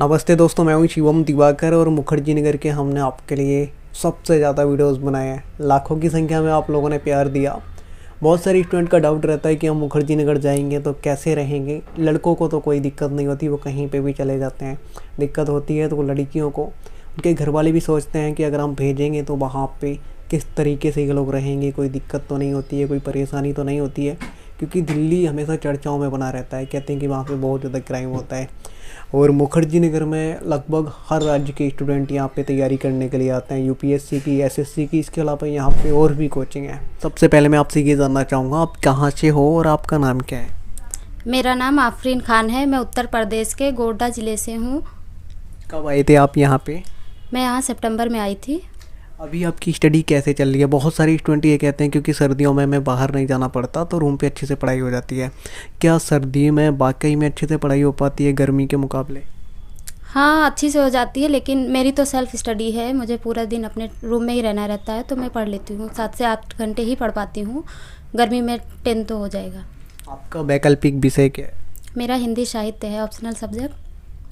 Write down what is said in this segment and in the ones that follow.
नमस्ते दोस्तों, मैं हूं शिवम दिवाकर और मुखर्जी नगर के हमने आपके लिए सबसे ज़्यादा वीडियोस बनाए हैं। लाखों की संख्या में आप लोगों ने प्यार दिया। बहुत सारे स्टूडेंट का डाउट रहता है कि हम मुखर्जी नगर जाएंगे तो कैसे रहेंगे। लड़कों को तो कोई दिक्कत नहीं होती, वो कहीं पे भी चले जाते हैं। दिक्कत होती है तो वो लड़कियों को, उनके घर वाले भी सोचते हैं कि अगर हम भेजेंगे तो वहाँ पे किस तरीके से ये लोग रहेंगे, कोई दिक्कत तो नहीं होती है, कोई परेशानी तो नहीं होती है। क्योंकि दिल्ली हमेशा चर्चाओं में बना रहता है, कहते हैं कि वहाँ पे बहुत ज़्यादा क्राइम होता है। और मुखर्जी नगर में लगभग हर राज्य के स्टूडेंट यहाँ पे तैयारी करने के लिए आते हैं, यूपीएससी की, एसएससी की। इसके अलावा यहाँ पे और भी कोचिंग है। सबसे पहले मैं आपसे ये जानना चाहूँगा, आप कहाँ से हो और आपका नाम क्या है? मेरा नाम आफरीन खान है। मैं उत्तर प्रदेश के गोड्डा ज़िले से हूँ। कब आए थे आप यहाँ पे? मैं यहाँ सितंबर में आई थी। अभी आपकी स्टडी कैसे चल रही है? बहुत सारे स्टूडेंट ये कहते हैं क्योंकि सर्दियों में हमें बाहर नहीं जाना पड़ता तो रूम पे अच्छे से पढ़ाई हो जाती है। क्या सर्दी में वाकई में अच्छे से पढ़ाई हो पाती है गर्मी के मुकाबले? हाँ, अच्छी से हो जाती है, लेकिन मेरी तो सेल्फ स्टडी है। मुझे पूरा दिन अपने रूम में ही रहना रहता है, तो मैं पढ़ लेती हूँ। 7 से 8 घंटे ही पढ़ पाती हूँ। गर्मी में 10 तो हो जाएगा। आपका वैकल्पिक विषय क्या है? मेरा हिंदी साहित्य है, ऑप्शनल सब्जेक्ट।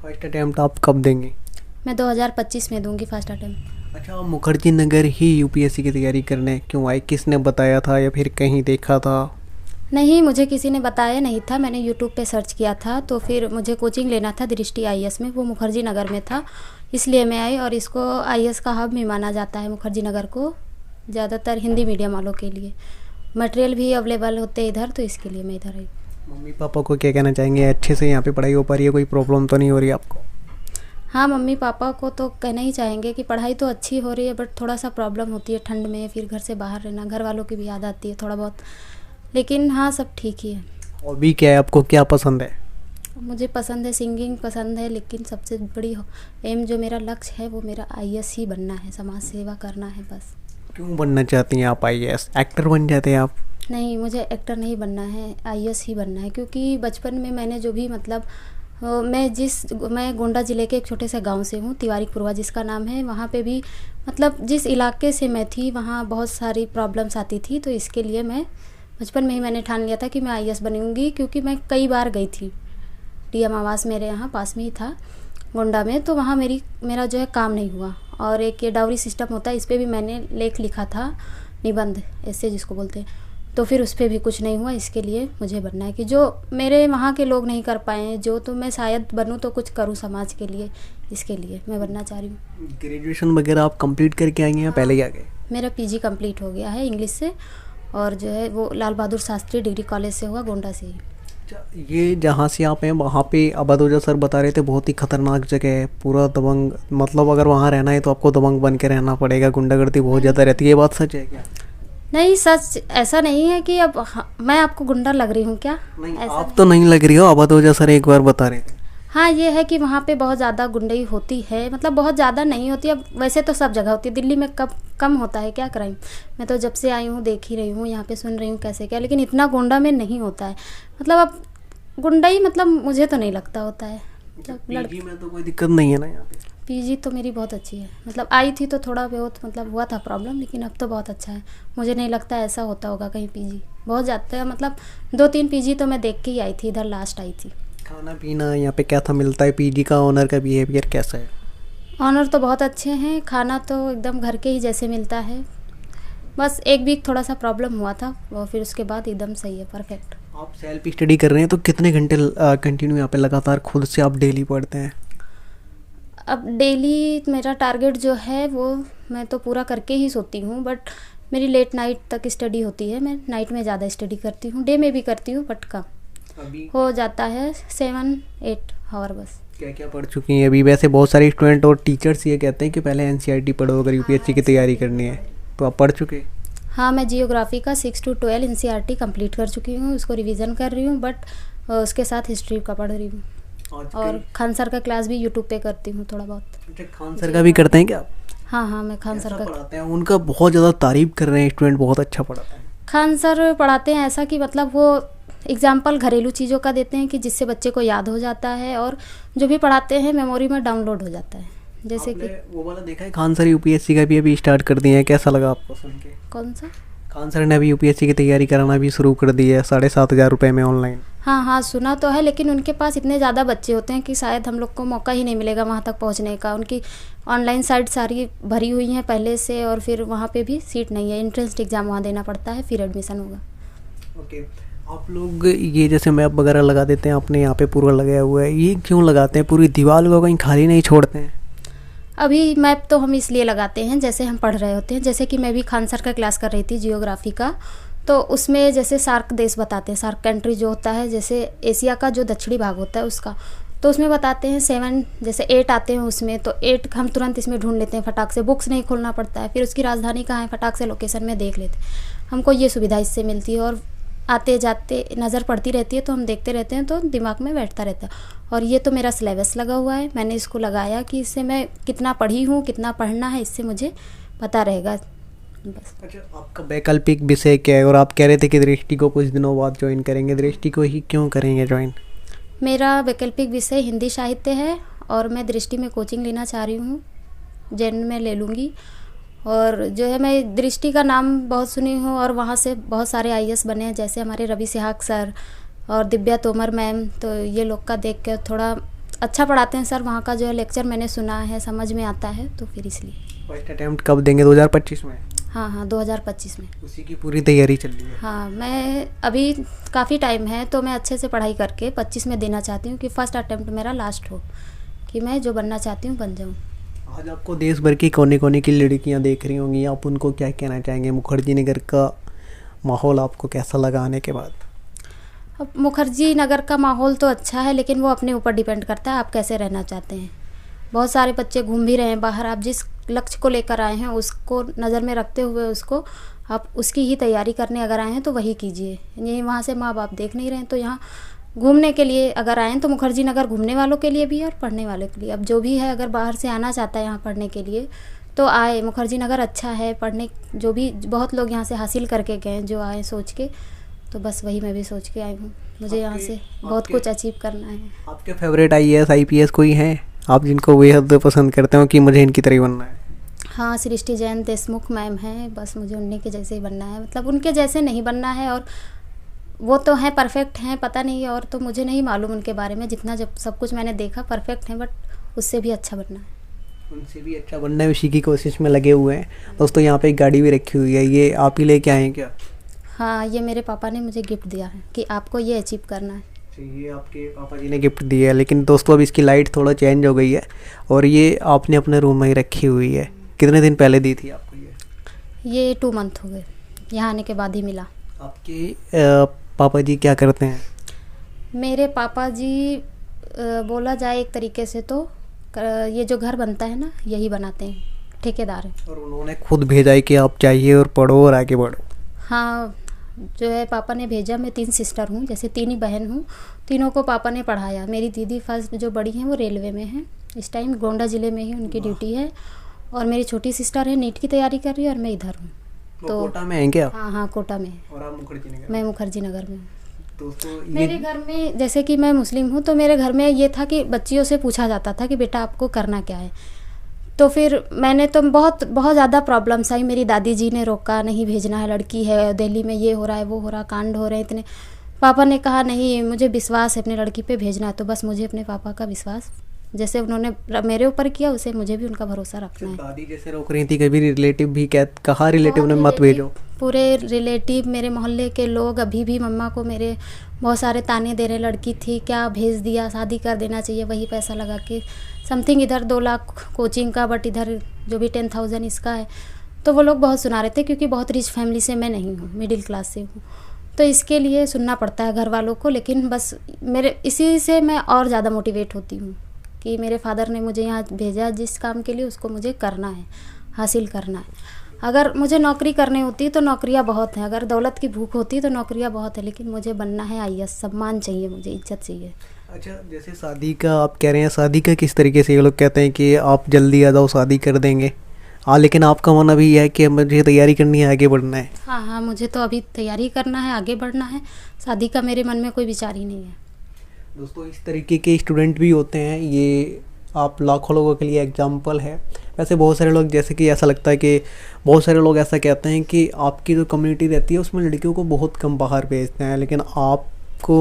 फर्स्ट अटैम्प्ट आप कब देंगे? मैं 2025 में दूंगी फर्स्ट अटेम्प्ट। अच्छा, आप मुखर्जी नगर ही यूपीएससी की तैयारी करने क्यों आए? किसने बताया था या फिर कहीं देखा था? नहीं, मुझे किसी ने बताया नहीं था। मैंने यूट्यूब पे सर्च किया था, तो फिर मुझे कोचिंग लेना था दृष्टि आईएएस में। वो मुखर्जी नगर में था, इसलिए मैं आई। और इसको आईएएस का हब भी माना जाता है, मुखर्जी नगर को, ज़्यादातर हिंदी मीडियम वालों के लिए। मटेरियल भी अवेलेबल होते हैं इधर, तो इसके लिए मैं इधर आई। मम्मी पापा को क्या कहना चाहेंगे? अच्छे से यहाँ पे पढ़ाई हो पा रही है? कोई प्रॉब्लम तो नहीं हो रही आपको? हाँ, मम्मी पापा को तो कहना ही चाहेंगे कि पढ़ाई तो अच्छी हो रही है, बट थोड़ा सा प्रॉब्लम होती है ठंड में, फिर घर से बाहर रहना, घर वालों की भी याद आती है थोड़ा बहुत। लेकिन हाँ, सब ठीक ही है। हॉबी क्या है आपको? क्या पसंद है? मुझे पसंद है, सिंगिंग पसंद है, लेकिन सबसे बड़ी एम जो मेरा लक्ष्य है वो मेरा आईएएस ही बनना है, समाज सेवा करना है बस। क्यों बनना चाहती हैं आप आईएएस? एक्टर बन जाते हैं आप? नहीं, मुझे एक्टर नहीं बनना है, आईएएस ही बनना है। क्योंकि बचपन में मैंने जो भी मतलब मैं गोंडा ज़िले के एक छोटे से गांव से हूँ, तिवारीपुरवा जिसका नाम है। वहाँ पे भी मतलब जिस इलाके से मैं थी वहाँ बहुत सारी प्रॉब्लम्स आती थी, तो इसके लिए मैं बचपन में ही मैंने ठान लिया था कि मैं आईएएस बनूंगी। क्योंकि मैं कई बार गई थी, डीएम आवास मेरे यहाँ पास में ही था गोंडा में, तो वहाँ मेरा जो है काम नहीं हुआ। और एक ये डाउरी सिस्टम होता है, इस पर भी मैंने लेख लिखा था, निबंध ऐसे जिसको बोलते हैं, तो फिर उस पर भी कुछ नहीं हुआ। इसके लिए मुझे बनना है कि जो मेरे वहाँ के लोग नहीं कर पाए हैं, जो तो मैं शायद बनूँ तो कुछ करूँ समाज के लिए। इसके लिए मैं बनना चाह रही हूँ। ग्रेजुएशन वगैरह आप कंप्लीट करके आएंगे या पहले ही आ गए? मेरा पीजी कंप्लीट हो गया है इंग्लिश से, और जो है वो लाल बहादुर शास्त्री डिग्री कॉलेज से हुआ, गोंडा से ही। अच्छा, ये जहाँ से आप हैं वहाँ पे अबादोजा सर बता रहे थे बहुत ही खतरनाक जगह है, पूरा दबंग, मतलब अगर वहाँ रहना है तो आपको दबंग बन के रहना पड़ेगा, गुंडागर्दी बहुत ज़्यादा रहती है। ये बात सच है क्या? नहीं, सच ऐसा नहीं है कि अब मैं आपको गुंडा लग रही हूँ क्या? नहीं, ऐसा आप तो नहीं लग रही हो, अबादोजा सर एक बार बता रहे थे। हाँ, ये है कि वहाँ पे बहुत ज़्यादा गुंडई होती है, मतलब बहुत ज़्यादा नहीं होती। अब वैसे तो सब जगह होती है, दिल्ली में कब कम होता है क्या क्राइम? मैं तो जब से आई हूँ देख ही रही हूँ, यहाँ पे सुन रही हूँ कैसे क्या, लेकिन इतना गोंडा में नहीं होता है। मतलब अब गुंडई मतलब मुझे तो नहीं लगता होता है। पीजी में तो कोई दिक्कत नहीं है ना यहाँ पे? पीजी तो मेरी बहुत अच्छी है। मतलब आई थी तो थोड़ा बहुत मतलब हुआ था प्रॉब्लम, लेकिन अब तो बहुत अच्छा है। मुझे नहीं लगता ऐसा होता होगा कहीं पीजी। बहुत जाते हैं, मतलब 2-3 पीजी तो मैं देख के ही आई थी, इधर लास्ट आई थी। खाना पीना यहाँ पे क्या था मिलता है? पीजी का ओनर का बिहेवियर कैसा है? ऑनर तो बहुत अच्छे हैं, खाना तो एकदम घर के ही जैसे मिलता है। बस एक वीक थोड़ा सा प्रॉब्लम हुआ था, और फिर उसके बाद एकदम सही है, परफेक्ट। आप सेल्फ स्टडी कर रहे हैं तो कितने घंटे कंटिन्यू यहाँ पे लगातार खुद से आप डेली पढ़ते हैं? अब डेली मेरा टारगेट जो है वो मैं तो पूरा करके ही सोती हूँ, बट मेरी लेट नाइट तक स्टडी होती है। मैं नाइट में ज़्यादा स्टडी करती हूँ, डे में भी करती हूँ, बट कम अभी हो जाता है 7-8 आवर बस। क्या क्या पढ़ चुकी हैं अभी? वैसे बहुत सारे स्टूडेंट और टीचर्स ये कहते हैं कि पहले एनसीईआरटी पढ़ो अगर यूपीएससी की तैयारी करनी है, तो आप पढ़ चुके? हाँ, मैं जियोग्राफी का 6 to 12 एनसीईआरटी कंप्लीट कर चुकी हूँ, उसको रिवीजन कर रही हूँ, बट उसके साथ हिस्ट्री का पढ़ रही हूँ। और खान सर का क्लास भी यूट्यूब पे करती हूँ थोड़ा बहुत। अच्छा, खान सर का भी करते हैं क्या आप? हाँ हाँ, मैं खान सर का पढ़ाते हैं, उनका बहुत ज़्यादा तारीफ कर रहे हैं स्टूडेंट, बहुत अच्छा पढ़ाते हैं। खान सर पढ़ाते हैं ऐसा कि मतलब वो एग्जाम्पल घरेलू चीज़ों का देते हैं कि जिससे बच्चे को याद हो जाता है, और जो भी पढ़ाते हैं मेमोरी में डाउनलोड हो जाता है। जैसे कि वो वाला देखा है, खान सर यूपीएससी का भी अभी स्टार्ट कर दिए हैं, कैसा लगा आपको सुन के? कौन सा? खान सर ने अभी यूपीएससी की तैयारी कराना भी शुरू कर दी है 7,500 रुपये में ऑनलाइन। हाँ हाँ, सुना तो है, लेकिन उनके पास इतने ज़्यादा बच्चे होते हैं कि शायद हम लोग को मौका ही नहीं मिलेगा वहाँ तक पहुँचने का। उनकी ऑनलाइन साइट सारी भरी हुई हैं पहले से, और फिर वहाँ पे भी सीट नहीं है। एंट्रेंस एग्ज़ाम वहाँ देना पड़ता है, फिर एडमिशन होगा। ओके, आप लोग ये जैसे मैप वगैरह लगा देते हैं, अपने यहाँ पे पूरा लगाया हुआ है, ये क्यों लगाते हैं? पूरी दीवार को कहीं खाली नहीं छोड़ते हैं? अभी मैप तो हम इसलिए लगाते हैं, जैसे हम पढ़ रहे होते हैं, जैसे कि मैं भी खान सर का क्लास कर रही थी जियोग्राफी का, तो उसमें जैसे सार्क देश बताते हैं, सार्क कंट्री जो होता है, जैसे एशिया का जो दक्षिणी भाग होता है उसका, तो उसमें बताते हैं 7 जैसे 8 आते हैं उसमें, तो 8 हम तुरंत इसमें ढूंढ लेते हैं फटाक से, बुक्स नहीं खोलना पड़ता है, फिर उसकी राजधानी कहाँ है फटाक से लोकेशन में देख लेते हैं। हमको ये सुविधा इससे मिलती है, और आते जाते नज़र पड़ती रहती है तो हम देखते रहते हैं, तो दिमाग में बैठता रहता है। और ये तो मेरा सिलेबस लगा हुआ है, मैंने इसको लगाया कि इससे मैं कितना पढ़ी हूँ, कितना पढ़ना है, इससे मुझे पता रहेगा बस। अच्छा, आपका वैकल्पिक विषय क्या है? और आप कह रहे थे कि दृष्टि को कुछ दिनों बाद ज्वाइन करेंगे, दृष्टि को ही क्यों करेंगे ज्वाइन? मेरा वैकल्पिक विषय हिंदी साहित्य है, और मैं दृष्टि में कोचिंग लेना चाह रही हूँ, जैन में ले लूँगी। और जो है मैं दृष्टि का नाम बहुत सुनी हूँ, और वहाँ से बहुत सारे आईएएस बने हैं, जैसे हमारे रवि सिहाग सर और दिव्या तोमर मैम, तो ये लोग का देख कर थोड़ा अच्छा पढ़ाते हैं सर। वहाँ का जो है लेक्चर मैंने सुना है, समझ में आता है, तो फिर इसलिए। फर्स्ट अटेम्प्ट कब देंगे? 2025 में? हाँ हाँ, 2025 में। उसी की पूरी तैयारी चल रही है? हाँ, मैं अभी काफ़ी टाइम है, तो मैं अच्छे से पढ़ाई करके 25 में देना चाहती हूँ कि फ़र्स्ट अटेम्प्ट मेरा लास्ट हो, कि मैं जो बनना चाहती हूँ बन जाऊँ। आज आपको देश भर की कोने कोने की लड़कियां देख रही होंगी, आप उनको क्या कहना चाहेंगे? मुखर्जी नगर का माहौल आपको कैसा लगा आने के बाद? अब मुखर्जी नगर का माहौल तो अच्छा है, लेकिन वो अपने ऊपर डिपेंड करता है आप कैसे रहना चाहते हैं। बहुत सारे बच्चे घूम भी रहे हैं बाहर, आप जिस लक्ष्य को लेकर आए हैं उसको नज़र में रखते हुए उसको आप उसकी ही तैयारी करने अगर आए हैं तो वही कीजिए। ये वहाँ से माँ बाप देख नहीं रहे हैं, तो यहाँ घूमने के लिए अगर आए हैं तो मुखर्जी नगर घूमने वालों के लिए भी है और पढ़ने वालों के लिए। अब जो भी है अगर बाहर से आना चाहता है यहाँ पढ़ने के लिए तो आए, मुखर्जी नगर अच्छा है पढ़ने। जो भी बहुत लोग यहाँ से हासिल करके गए जो आए सोच के, तो बस वही मैं भी सोच के आई हूँ। मुझे यहाँ से बहुत कुछ अचीव करना है। आपके फेवरेट आईएएस आईपीएस कोई हैं आप जिनको बेहद पसंद करते हो कि मुझे इनकी तरह बनना है? हाँ, सृष्टि जैन देशमुख मैम हैं, बस मुझे उन्हीं के जैसे ही बनना है। मतलब उनके जैसे नहीं बनना है, और वो तो हैं परफेक्ट हैं, पता नहीं और तो मुझे नहीं मालूम उनके बारे में। जितना जब सब कुछ मैंने देखा परफेक्ट हैं, बट उससे भी अच्छा बनना है। उनसे भी अच्छा बनना है, उसी की कोशिश में लगे हुए हैं। दोस्तों यहाँ पे एक गाड़ी भी रखी हुई है, ये आप ही लेके आए हैं क्या? हाँ, ये मेरे पापा ने मुझे गिफ्ट दिया है कि आपको ये अचीव करना है। ये आपके पापा जी ने गिफ्ट दिया है, लेकिन दोस्तों अब इसकी लाइट थोड़ा चेंज हो गई है और ये आपने अपने रूम में ही रखी हुई है। कितने दिन पहले दी थी आपको ये 2 मंथ हो गए, यहाँ आने के बाद ही मिला। आपके पापा जी क्या करते हैं? मेरे पापा जी बोला जाए एक तरीके से तो ये जो घर बनता है ना यही बनाते हैं, ठेकेदार हैं। और उन्होंने खुद भेजा है कि आप चाहिए और पढ़ो और आगे बढ़ो? हाँ, जो है पापा ने भेजा। मैं 3 सिस्टर हूँ, जैसे 3 ही बहन हूँ, तीनों को पापा ने पढ़ाया। मेरी दीदी फर्स्ट जो बड़ी हैं वो रेलवे में है, इस टाइम गोंडा ज़िले में ही उनकी ड्यूटी है। और मेरी छोटी सिस्टर है नीट की तैयारी कर रही है, और मैं इधर हूँ। तो कोटा में हैं क्या? हाँ हाँ, कोटा में। और आप मुखर्जी नगर? मैं मुखर्जी नगर में हूँ। दोस्तों मेरे घर में जैसे कि मैं मुस्लिम हूँ, तो मेरे घर में ये था कि बच्चियों से पूछा जाता था कि बेटा आपको करना क्या है। तो फिर मैंने तो बहुत ज़्यादा प्रॉब्लम्स आई। मेरी दादी जी ने रोका, नहीं भेजना है, लड़की है, दिल्ली में ये हो रहा है वो हो रहा, कांड हो रहे हैं इतने। पापा ने कहा नहीं, मुझे विश्वास है अपनी लड़की पे, भेजना है तो बस मुझे अपने पापा का विश्वास जैसे उन्होंने मेरे ऊपर किया उसे मुझे भी उनका भरोसा रखना है। दादी जैसे रोक रही थी, कभी रिलेटिव भी कहा रिलेटिव ने मत भेजो? पूरे रिलेटिव मेरे मोहल्ले के लोग अभी भी मम्मा को मेरे बहुत सारे ताने दे रहे, लड़की थी क्या, भेज दिया, शादी कर देना चाहिए, वही पैसा लगा के समथिंग इधर 2 लाख कोचिंग का, बट इधर जो भी 10,000 इसका है। तो वो लोग बहुत सुना रहे थे, क्योंकि बहुत रिच फैमिली से मैं नहीं हूँ, मिडिल क्लास से हूँ, तो इसके लिए सुनना पड़ता है घर वालों को। लेकिन बस मेरे इसी से मैं और ज़्यादा मोटिवेट होती हूँ कि मेरे फादर ने मुझे यहाँ भेजा जिस काम के लिए, उसको मुझे करना है, हासिल करना है। अगर मुझे नौकरी करनी होती तो नौकरियाँ बहुत हैं, अगर दौलत की भूख होती तो नौकरियाँ बहुत है, लेकिन मुझे बनना है आईएएस। सम्मान चाहिए, मुझे इज्जत चाहिए। अच्छा, जैसे शादी का आप कह रहे हैं, शादी का किस तरीके से? ये लोग कहते हैं कि आप जल्दी आ जाओ, शादी कर देंगे। हाँ, लेकिन आपका मन अभी यह है कि मुझे तैयारी करनी है, आगे बढ़ना है। हाँ हाँ, मुझे तो अभी तैयारी करना है, आगे बढ़ना है। शादी का मेरे मन में कोई विचार ही नहीं है। दोस्तों इस तरीके के स्टूडेंट भी होते हैं, ये आप लाखों लोगों के लिए एग्जाम्पल है। वैसे बहुत सारे लोग, जैसे कि ऐसा लगता है कि बहुत सारे लोग ऐसा कहते हैं कि आपकी जो कम्युनिटी रहती है उसमें लड़कियों को बहुत कम बाहर भेजते हैं, लेकिन आपको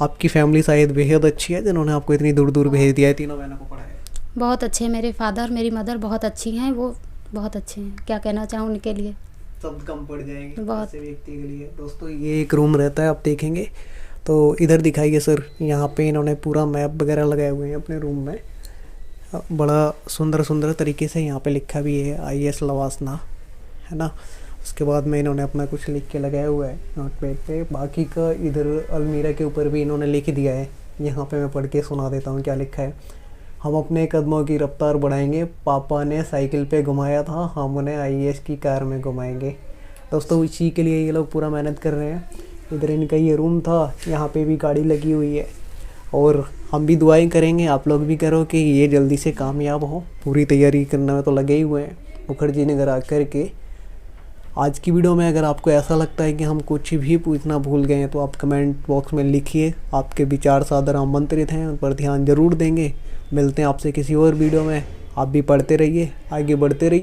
आपकी फैमिली शायद बेहद अच्छी है जिन्होंने आपको इतनी दूर दूर भेज दिया है, तीनों बहनों को पढ़ाया है। बहुत अच्छे हैं मेरे फादर, मेरी मदर बहुत अच्छी हैं, वो बहुत अच्छे हैं, क्या कहना चाहूँ उनके लिए। शब्द कम पड़ जाएंगे बहुत। ऐसे व्यक्ति के लिए। दोस्तों ये एक रूम रहता है, आप देखेंगे तो इधर दिखाइए सर, यहाँ पे इन्होंने पूरा मैप वगैरह लगाए हुए हैं अपने रूम में। बड़ा सुंदर सुंदर तरीके से यहाँ पे लिखा भी है IAS लवासना, है ना। उसके बाद में इन्होंने अपना कुछ लिख के लगाया हुआ है नोटपैड पे। बाकी का इधर अलमीरा के ऊपर भी इन्होंने लिख दिया है, यहाँ पे मैं पढ़ के सुना देता हूँ क्या लिखा है। हम अपने कदमों की रफ्तार बढ़ाएंगे, पापा ने साइकिल पे घुमाया था, हम उन्हें IAS की कार में घुमाएंगे। दोस्तों इसी के लिए ये लोग पूरा मेहनत कर रहे हैं। इधर इनका ये रूम था, यहाँ पे भी गाड़ी लगी हुई है, और हम भी दुआएं करेंगे, आप लोग भी करो कि ये जल्दी से कामयाब हो। पूरी तैयारी करने में तो लगे ही हुए हैं मुखर्जी नगर आकर के। आज की वीडियो में अगर आपको ऐसा लगता है कि हम कुछ भी पूछना भूल गए हैं तो आप कमेंट बॉक्स में लिखिए, आपके विचार सादर आमंत्रित हैं, उन पर ध्यान ज़रूर देंगे। मिलते हैं आपसे किसी और वीडियो में। आप भी पढ़ते रहिए, आगे बढ़ते रहिए।